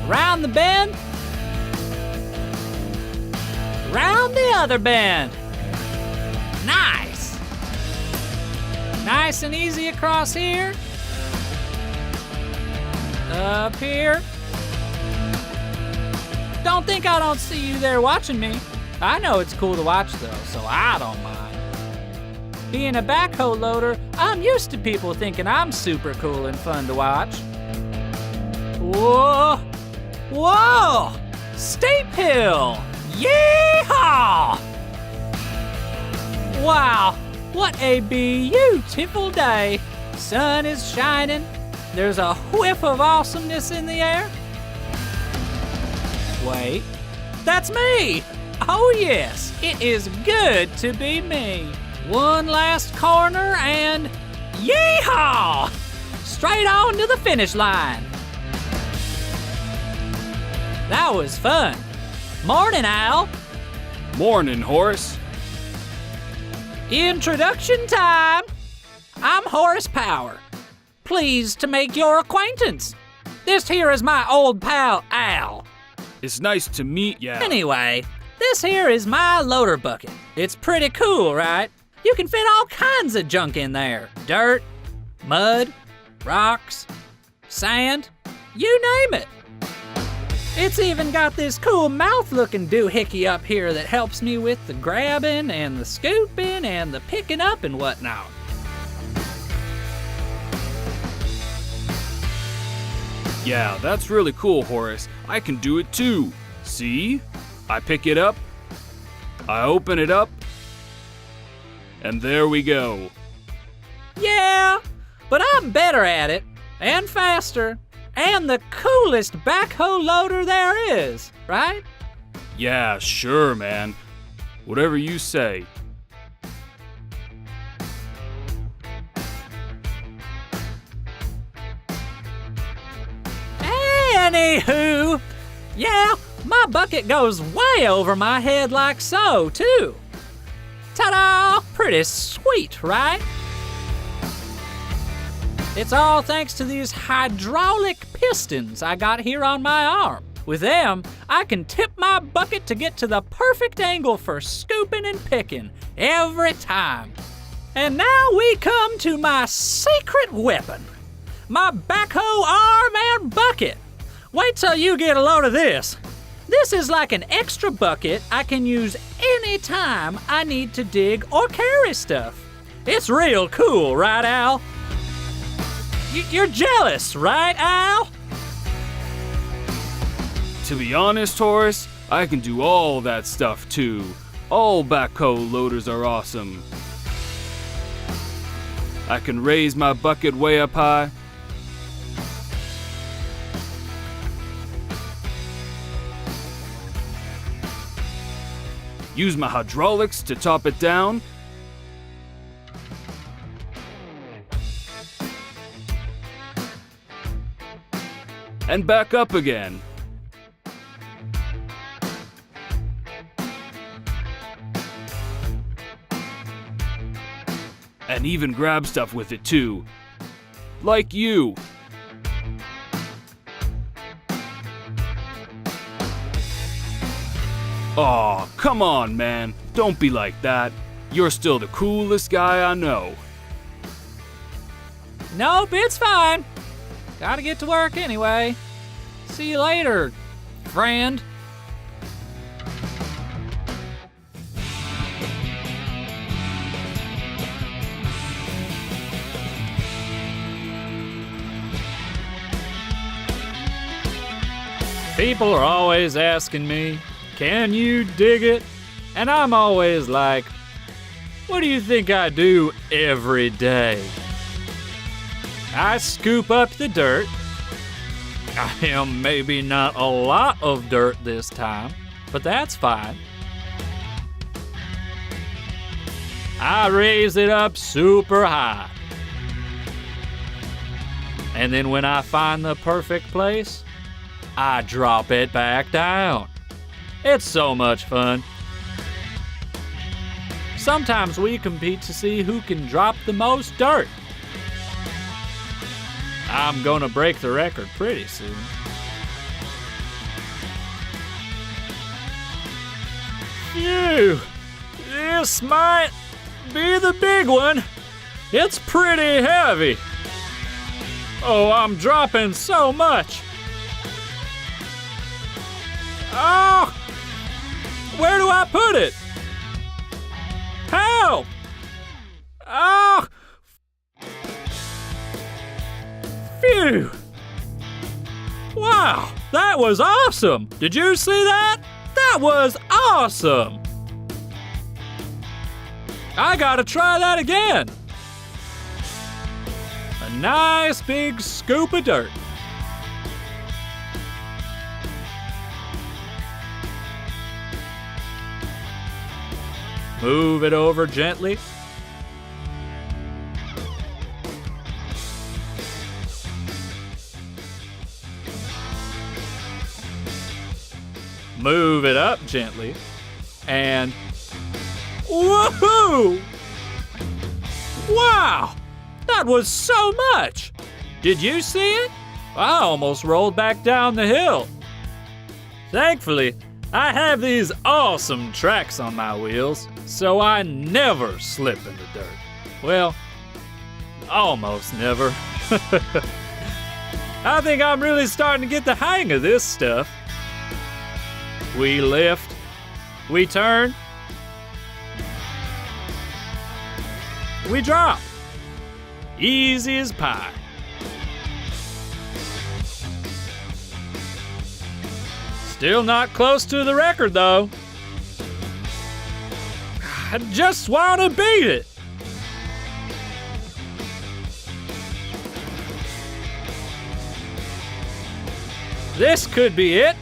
Round the bend. Round the other bend. Nice. Nice and easy across here. Up here. Don't think I don't see you there watching me. I know it's cool to watch though, so I don't mind. Being a backhoe loader, I'm used to people thinking I'm super cool and fun to watch. Whoa! Whoa! Steep hill! Yeehaw! Wow, what a beautiful day. Sun is shining. There's a whiff of awesomeness in the air. Wait, that's me! Oh yes, it is good to be me. One last corner and yeehaw! Straight on to the finish line. That was fun. Morning, Al. Morning, Horace. Introduction time. I'm Horace Power. Pleased to make your acquaintance. This here is my old pal, Al. It's nice to meet ya. Anyway, this here is my loader bucket. It's pretty cool, right? You can fit all kinds of junk in there. Dirt, mud, rocks, sand, you name it. It's even got this cool mouth-looking doohickey up here that helps me with the grabbing and the scooping and the picking up and whatnot. Yeah, that's really cool, Horace. I can do it too. See? I pick it up, I open it up, and there we go. Yeah, but I'm better at it, and faster, and the coolest backhoe loader there is, right? Yeah, sure, man. Whatever you say. Anywho, yeah, my bucket goes way over my head like so, too. Ta-da! Pretty sweet, right? It's all thanks to these hydraulic pistons I got here on my arm. With them, I can tip my bucket to get to the perfect angle for scooping and picking every time. And now we come to my secret weapon, my backhoe arm and bucket. Wait till you get a load of this. This is like an extra bucket I can use anytime I need to dig or carry stuff. It's real cool, right, Al? You're jealous, right, Al? To be honest, Horace, I can do all that stuff too. All backhoe loaders are awesome. I can raise my bucket way up high. Use my hydraulics to top it down. And back up again. And even grab stuff with it too. Like you. Aw, come on, man. Don't be like that. You're still the coolest guy I know. Nope, it's fine. Gotta get to work anyway. See you later, friend. People are always asking me, can you dig it? And I'm always like, what do you think I do every day? I scoop up the dirt. I am maybe not a lot of dirt this time, but that's fine. I raise it up super high. And then when I find the perfect place, I drop it back down. It's so much fun. Sometimes we compete to see who can drop the most dirt. I'm gonna break the record pretty soon. Phew! This might be the big one. It's pretty heavy. Oh, I'm dropping so much. Oh! Where do I put it? Help! Oh! Phew! Wow, that was awesome! Did you see that? That was awesome! I gotta try that again. A nice big scoop of dirt. Move it over gently. Move it up gently. And woohoo! Wow! That was so much! Did you see it? I almost rolled back down the hill. Thankfully, I have these awesome tracks on my wheels, so I never slip in the dirt. Well, almost never. I think I'm really starting to get the hang of this stuff. We lift, we turn, we drop. Easy as pie. Still not close to the record though. I just want to beat it. This could be it.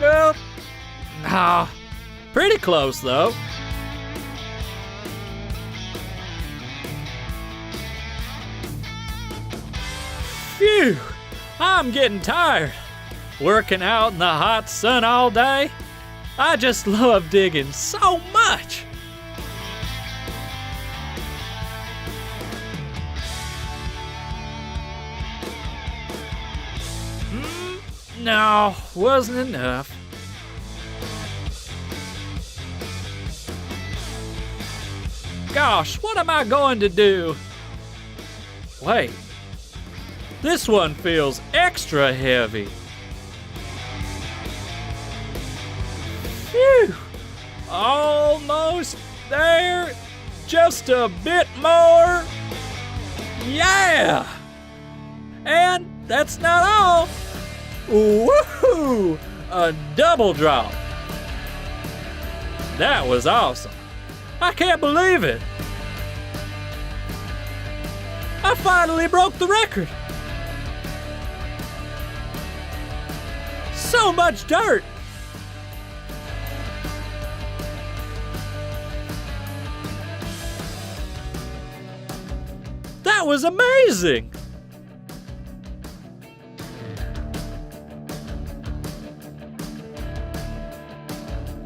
Nope. Ah, pretty close though. Phew, I'm getting tired. Working out in the hot sun all day. I just love digging so much. No, wasn't enough. Gosh, what am I going to do? Wait, this one feels extra heavy. Phew, almost there, just a bit more. Yeah, and that's not all. Woohoo! A double drop. That was awesome. I can't believe it. I finally broke the record. So much dirt. That was amazing.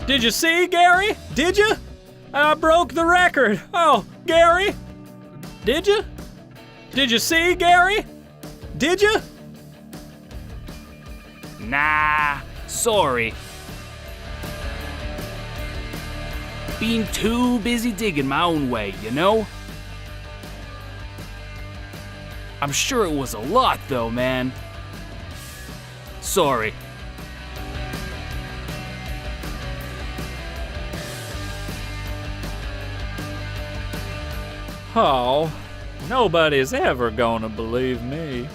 Did you see, Gary? Did you? I broke the record. Oh, Gary? Did you? Did you see, Gary? Did you? Nah, sorry. Being too busy digging my own way, you know? I'm sure it was a lot though, man. Sorry. Oh, nobody's ever gonna believe me.